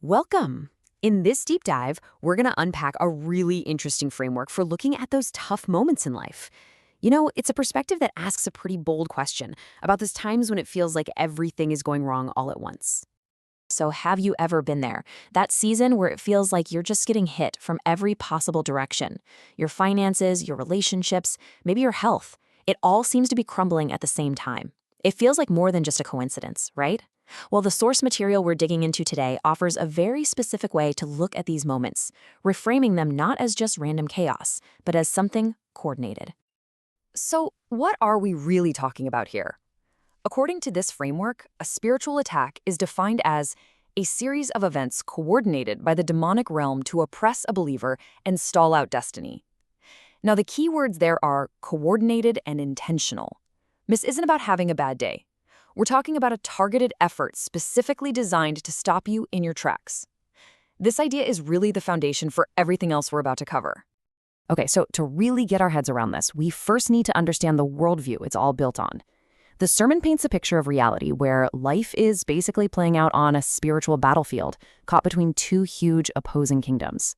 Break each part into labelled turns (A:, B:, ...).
A: Welcome! In this deep dive, we're going to unpack a really interesting framework for looking at those tough moments in life. It's a perspective that asks a pretty bold question about those times when it feels like everything is going wrong all at once. So have you ever been there? That season where it feels like you're just getting hit from every possible direction. Your finances, your relationships, maybe your health. It all seems to be crumbling at the same time. It feels like more than just a coincidence, right? Well, the source material we're digging into today offers a very specific way to look at these moments, reframing them not as just random chaos, but as something coordinated. So, what are we really talking about here? According to this framework, a spiritual attack is defined as a series of events coordinated by the demonic realm to oppress a believer and stall out destiny. Now, the key words there are coordinated and intentional. This isn't about having a bad day. We're talking about a targeted effort specifically designed to stop you in your tracks. This idea is really the foundation for everything else we're about to cover. Okay, so to really get our heads around this, we first need to understand the worldview it's all built on. The sermon paints a picture of reality where life is basically playing out on a spiritual battlefield, caught between two huge opposing kingdoms.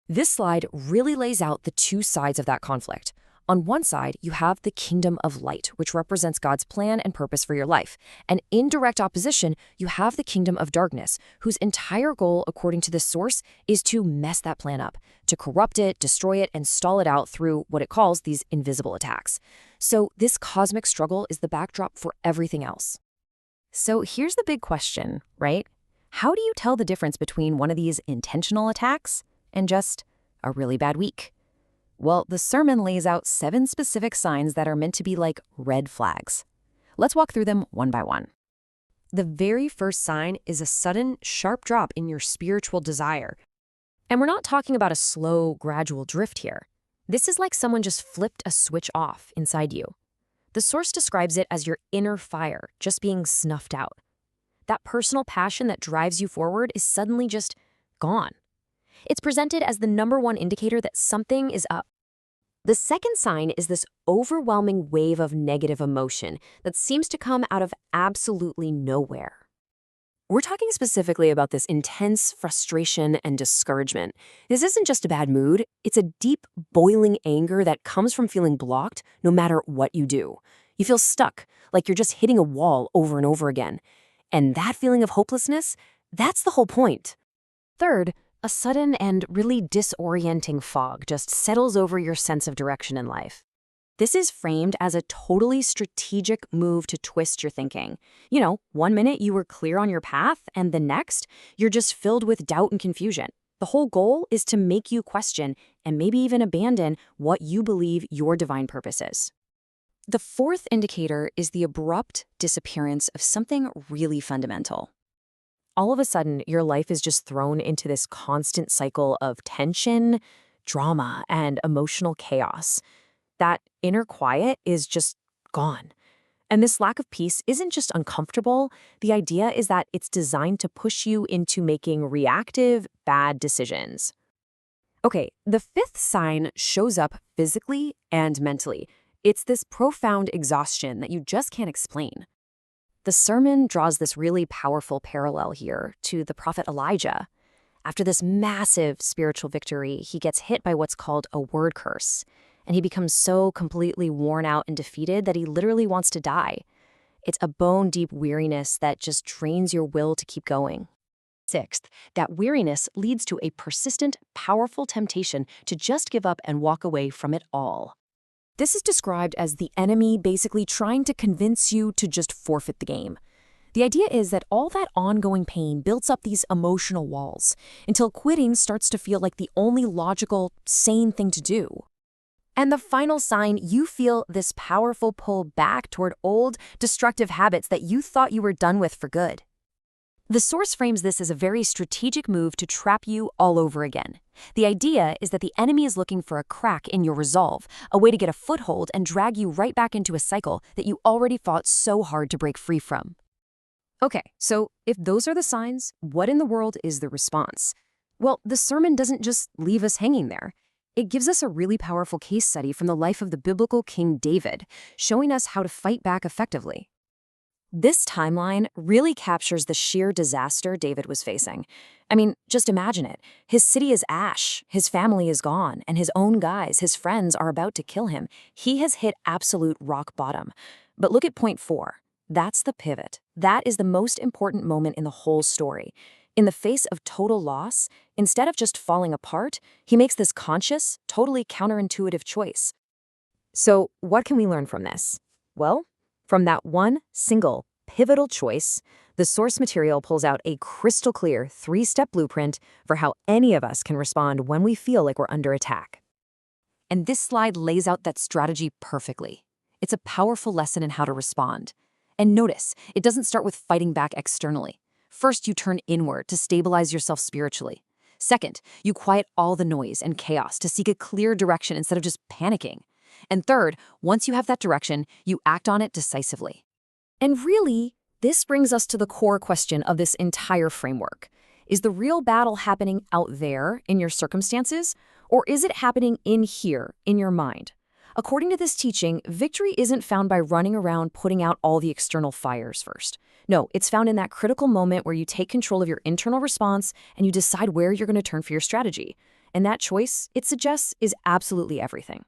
A: This slide really lays out the two sides of that conflict. On one side, you have the kingdom of light, which represents God's plan and purpose for your life. And in direct opposition, you have the kingdom of darkness, whose entire goal, according to this source, is to mess that plan up, to corrupt it, destroy it, and stall it out through what it calls these invisible attacks. So this cosmic struggle is the backdrop for everything else. So here's the big question, right? How do you tell the difference between one of these intentional attacks and just a really bad week? Well, the sermon lays out 7 specific signs that are meant to be like red flags. Let's walk through them one by one. The very first sign is a sudden, sharp drop in your spiritual desire. And we're not talking about a slow, gradual drift here. This is like someone just flipped a switch off inside you. The source describes it as your inner fire just being snuffed out. That personal passion that drives you forward is suddenly just gone. It's presented as the #1 indicator that something is up. The second sign is this overwhelming wave of negative emotion that seems to come out of absolutely nowhere. We're talking specifically about this intense frustration and discouragement. This isn't just a bad mood, it's a deep, boiling anger that comes from feeling blocked no matter what you do. You feel stuck, like you're just hitting a wall over and over again. And that feeling of hopelessness, that's the whole point. Third, a sudden and really disorienting fog just settles over your sense of direction in life. This is framed as a totally strategic move to twist your thinking. One minute you were clear on your path, and the next, you're just filled with doubt and confusion. The whole goal is to make you question and maybe even abandon what you believe your divine purpose is. The fourth indicator is the abrupt disappearance of something really fundamental. All of a sudden, your life is just thrown into this constant cycle of tension, drama, and emotional chaos. That inner quiet is just gone. And this lack of peace isn't just uncomfortable. The idea is that it's designed to push you into making reactive, bad decisions. Okay, the fifth sign shows up physically and mentally. It's this profound exhaustion that you just can't explain. The sermon draws this really powerful parallel here to the prophet Elijah. After this massive spiritual victory, he gets hit by what's called a word curse, and he becomes so completely worn out and defeated that he literally wants to die. It's a bone-deep weariness that just drains your will to keep going. Sixth, that weariness leads to a persistent, powerful temptation to just give up and walk away from it all. This is described as the enemy basically trying to convince you to just forfeit the game. The idea is that all that ongoing pain builds up these emotional walls until quitting starts to feel like the only logical, sane thing to do. And the final sign, you feel this powerful pull back toward old, destructive habits that you thought you were done with for good. The source frames this as a very strategic move to trap you all over again. The idea is that the enemy is looking for a crack in your resolve, a way to get a foothold and drag you right back into a cycle that you already fought so hard to break free from. Okay, so if those are the signs, what in the world is the response? Well, the sermon doesn't just leave us hanging there. It gives us a really powerful case study from the life of the biblical King David, showing us how to fight back effectively. This timeline really captures the sheer disaster David was facing. I mean, just imagine it. His city is ash, his family is gone, and his own guys, his friends, are about to kill him. He has hit absolute rock bottom. But look at point 4. That's the pivot. That is the most important moment in the whole story. In the face of total loss, instead of just falling apart, he makes this conscious, totally counterintuitive choice. So, what can we learn from this? Well, from that one single, pivotal choice, the source material pulls out a crystal clear 3-step blueprint for how any of us can respond when we feel like we're under attack. And this slide lays out that strategy perfectly. It's a powerful lesson in how to respond. And notice, it doesn't start with fighting back externally. First, you turn inward to stabilize yourself spiritually. Second, you quiet all the noise and chaos to seek a clear direction instead of just panicking. And third, once you have that direction, you act on it decisively. And really, this brings us to the core question of this entire framework. Is the real battle happening out there in your circumstances, or is it happening in here, in your mind? According to this teaching, victory isn't found by running around putting out all the external fires first. No, it's found in that critical moment where you take control of your internal response and you decide where you're going to turn for your strategy. And that choice, it suggests, is absolutely everything.